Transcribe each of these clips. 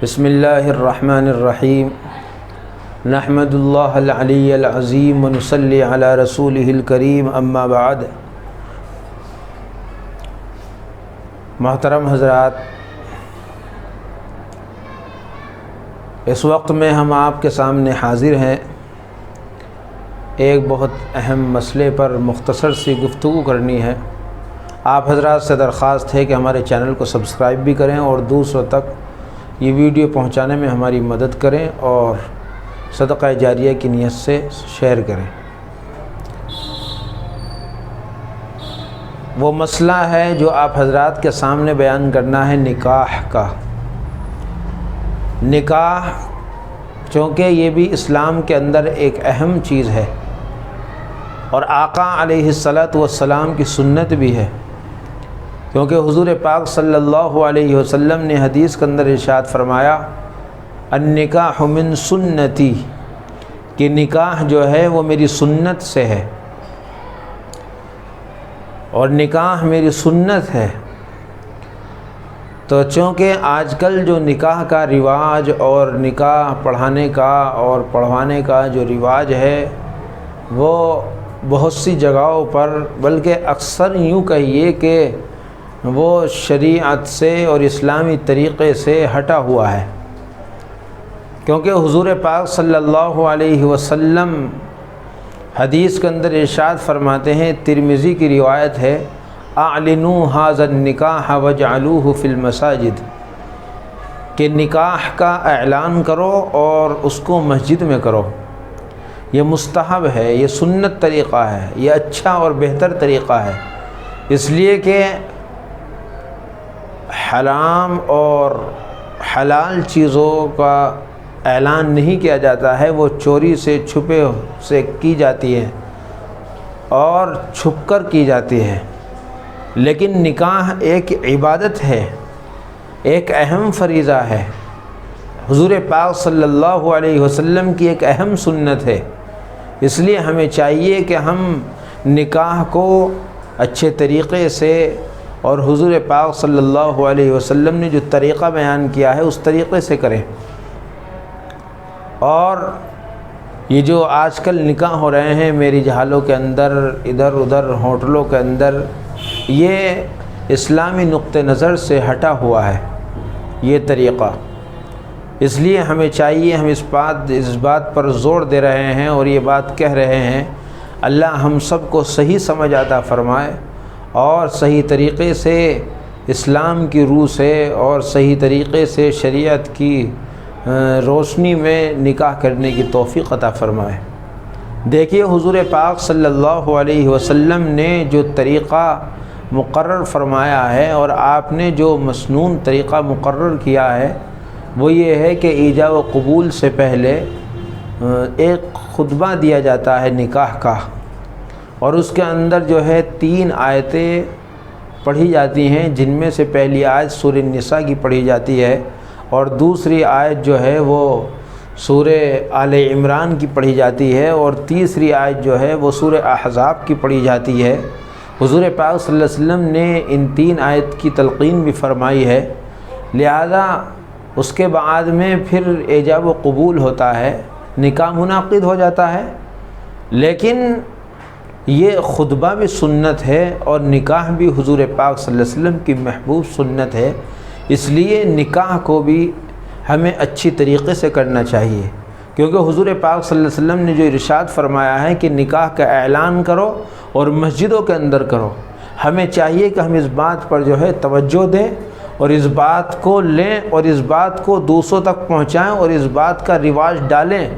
بسم اللہ الرحمن الرحیم نحمد اللہ العلی العظیم ونصلی علی رسولہ الکریم اما بعد۔ محترم حضرات، اس وقت میں ہم آپ کے سامنے حاضر ہیں ایک بہت اہم مسئلے پر مختصر سی گفتگو کرنی ہے۔ آپ حضرات سے درخواست ہے کہ ہمارے چینل کو سبسکرائب بھی کریں اور دوسروں تک یہ ویڈیو پہنچانے میں ہماری مدد کریں اور صدقہ جاریہ کی نیت سے شیئر کریں۔ وہ مسئلہ ہے جو آپ حضرات کے سامنے بیان کرنا ہے، نکاح کا۔ نکاح چونکہ یہ بھی اسلام کے اندر ایک اہم چیز ہے اور آقا علیہ الصلاۃ والسلام کی سنت بھی ہے، کیونکہ حضور پاک صلی اللہ علیہ وسلم نے حدیث کے اندر ارشاد فرمایا، النکاح من سنتی، کہ نکاح جو ہے وہ میری سنت سے ہے، اور نکاح میری سنت ہے۔ تو چونکہ آج کل جو نکاح کا رواج اور نکاح پڑھانے کا اور پڑھوانے کا جو رواج ہے وہ بہت سی جگہوں پر، بلکہ اکثر یوں کہیے کہ وہ شریعت سے اور اسلامی طریقے سے ہٹا ہوا ہے، کیونکہ حضور پاک صلی اللہ علیہ وسلم حدیث کے اندر ارشاد فرماتے ہیں، ترمذی کی روایت ہے، اعلنوا ھذا النکاح واجعلوہ فی المساجد، کہ نکاح کا اعلان کرو اور اس کو مسجد میں کرو۔ یہ مستحب ہے، یہ سنت طریقہ ہے، یہ اچھا اور بہتر طریقہ ہے، اس لیے کہ حرام اور حلال چیزوں کا اعلان نہیں کیا جاتا ہے، وہ چوری سے چھپے سے کی جاتی ہے اور چھپ کر کی جاتی ہے۔ لیکن نکاح ایک عبادت ہے، ایک اہم فریضہ ہے، حضور پاک صلی اللہ علیہ وسلم کی ایک اہم سنت ہے۔ اس لیے ہمیں چاہیے کہ ہم نکاح کو اچھے طریقے سے اور حضور پاک صلی اللہ علیہ وسلم نے جو طریقہ بیان کیا ہے اس طریقے سے کریں۔ اور یہ جو آج کل نکاح ہو رہے ہیں میری جہالوں کے اندر، ادھر ادھر ہوٹلوں کے اندر، یہ اسلامی نقطہ نظر سے ہٹا ہوا ہے یہ طریقہ۔ اس لیے ہمیں چاہیے، ہم اس بات پر زور دے رہے ہیں اور یہ بات کہہ رہے ہیں، اللہ ہم سب کو صحیح سمجھ عطا فرمائے اور صحیح طریقے سے اسلام کی روح سے اور صحیح طریقے سے شریعت کی روشنی میں نکاح کرنے کی توفیق عطا فرمائے۔ دیکھیے حضور پاک صلی اللہ علیہ وسلم نے جو طریقہ مقرر فرمایا ہے اور آپ نے جو مسنون طریقہ مقرر کیا ہے وہ یہ ہے کہ ایجاب و قبول سے پہلے ایک خطبہ دیا جاتا ہے نکاح کا، اور اس کے اندر جو ہے 3 آیتیں پڑھی جاتی ہیں، جن میں سے پہلی آیت سورہ النساء کی پڑھی جاتی ہے اور دوسری آیت جو ہے وہ سورہ آل عمران کی پڑھی جاتی ہے اور تیسری آیت جو ہے وہ سورہ احزاب کی پڑھی جاتی ہے۔ حضور پاک صلی اللہ علیہ وسلم نے ان 3 آیت کی تلقین بھی فرمائی ہے، لہذا اس کے بعد میں پھر ایجاب و قبول ہوتا ہے، نکاح منعقد ہو جاتا ہے۔ لیکن یہ خطبہ بھی سنت ہے اور نکاح بھی حضور پاک صلی اللہ علیہ وسلم کی محبوب سنت ہے، اس لیے نکاح کو بھی ہمیں اچھی طریقے سے کرنا چاہیے، کیونکہ حضور پاک صلی اللہ علیہ وسلم نے جو ارشاد فرمایا ہے کہ نکاح کا اعلان کرو اور مسجدوں کے اندر کرو، ہمیں چاہیے کہ ہم اس بات پر جو ہے توجہ دیں اور اس بات کو لیں اور اس بات کو دوسروں تک پہنچائیں اور اس بات کا رواج ڈالیں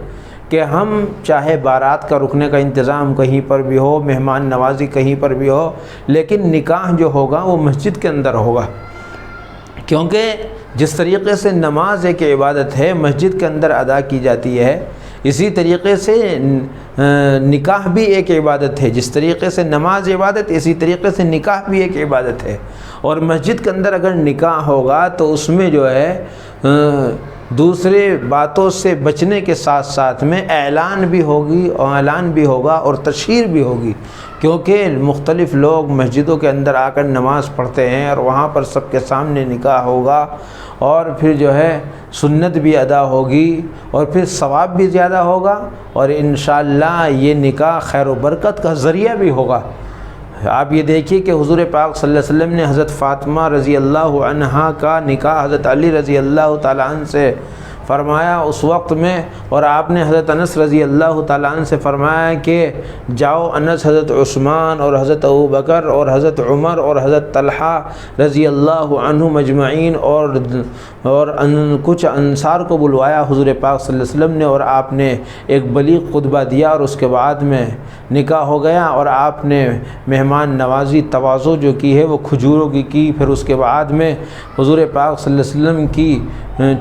کہ ہم چاہے بارات کا رکنے کا انتظام کہیں پر بھی ہو، مہمان نوازی کہیں پر بھی ہو، لیکن نکاح جو ہوگا وہ مسجد کے اندر ہوگا، کیونکہ جس طریقے سے نماز ایک عبادت ہے مسجد کے اندر ادا کی جاتی ہے، اسی طریقے سے نکاح بھی ایک عبادت ہے۔ جس طریقے سے نماز عبادت، اسی طریقے سے نکاح بھی ایک عبادت ہے، اور مسجد کے اندر اگر نکاح ہوگا تو اس میں جو ہے دوسرے باتوں سے بچنے کے ساتھ ساتھ میں اعلان بھی ہوگا اور تشہیر بھی ہوگی، کیونکہ مختلف لوگ مسجدوں کے اندر آ کر نماز پڑھتے ہیں اور وہاں پر سب کے سامنے نکاح ہوگا، اور پھر جو ہے سنت بھی ادا ہوگی اور پھر ثواب بھی زیادہ ہوگا، اور انشاءاللہ یہ نکاح خیر و برکت کا ذریعہ بھی ہوگا۔ آپ یہ دیکھیے کہ حضور پاک صلی اللہ علیہ وسلم نے حضرت فاطمہ رضی اللہ عنہا کا نکاح حضرت علی رضی اللہ تعالیٰ عنہ سے فرمایا اس وقت میں، اور آپ نے حضرت انس رضی اللہ تعالیٰ عنہ سے فرمایا کہ جاؤ انس حضرت عثمان اور حضرت ابوبکر اور حضرت عمر اور حضرت طلحہ رضی اللہ عنہم اجمعین اور کچھ انصار کو بلوایا حضور پاک صلی اللہ علیہ وسلم نے، اور آپ نے ایک بلیغ خطبہ دیا اور اس کے بعد میں نکاح ہو گیا، اور آپ نے مہمان نوازی تواضع جو کی ہے وہ کھجوروں کی پھر اس کے بعد میں حضور پاک صلی اللہ علیہ وسلم کی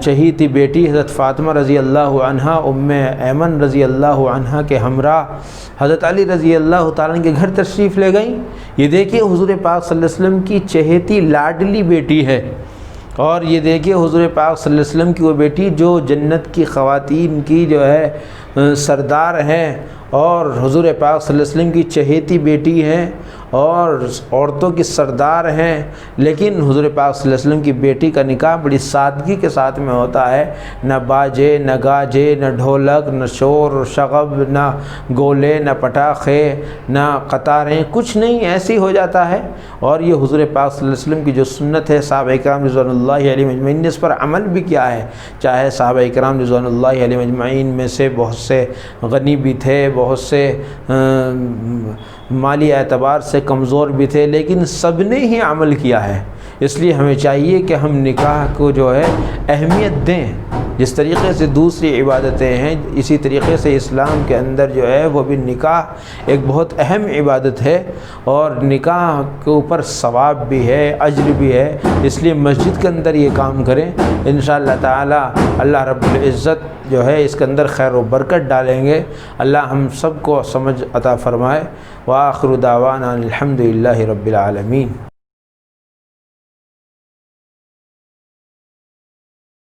چہیتی بیٹی حضرت فاطمہ رضی اللہ عنہا ام ایمن رضی اللہ عنہا کے ہمراہ حضرت علی رضی اللہ تعالیٰ عنہ کے گھر تشریف لے گئیں۔ یہ دیکھیے حضور پاک صلی اللہ علیہ وسلم کی چہیتی لاڈلی بیٹی ہے، اور یہ دیکھیے حضور پاک صلی اللہ علیہ وسلم کی وہ بیٹی جو جنت کی خواتین کی جو ہے سردار ہیں، اور حضور پاک صلی اللہ علیہ وسلم کی چہیتی بیٹی ہیں اور عورتوں کی سردار ہیں، لیکن حضور پاک صلی اللہ علیہ وسلم کی بیٹی کا نکاح بڑی سادگی کے ساتھ میں ہوتا ہے، نہ باجے نہ گاجے نہ ڈھولک نہ شور شغب نہ گولے نہ پٹاخے نہ قطاریں، کچھ نہیں، ایسے ہو جاتا ہے۔ اور یہ حضور پاک صلی اللہ علیہ وسلم کی جو سنت ہے، صحابہ کرام رضوان اللہ علیہم اجمعین نے اس پر عمل بھی کیا ہے، چاہے صحابہ کرام رضوان اللہ علیہم اجمعین میں سے بہت سے غنی بھی تھے، بہت سے مالی اعتبار سے کمزور بھی تھے، لیکن سب نے ہی عمل کیا ہے۔ اس لیے ہمیں چاہیے کہ ہم نکاح کو جو ہے اہمیت دیں، جس طریقے سے دوسری عبادتیں ہیں اسی طریقے سے اسلام کے اندر جو ہے وہ بھی نکاح ایک بہت اہم عبادت ہے، اور نکاح کے اوپر ثواب بھی ہے، اجر بھی ہے، اس لیے مسجد کے اندر یہ کام کریں، انشاءاللہ تعالی اللہ رب العزت جو ہے اس کے اندر خیر و برکت ڈالیں گے۔ اللہ ہم سب کو سمجھ عطا فرمائے۔ وآخر دعوانا الحمدللہ رب العالمین۔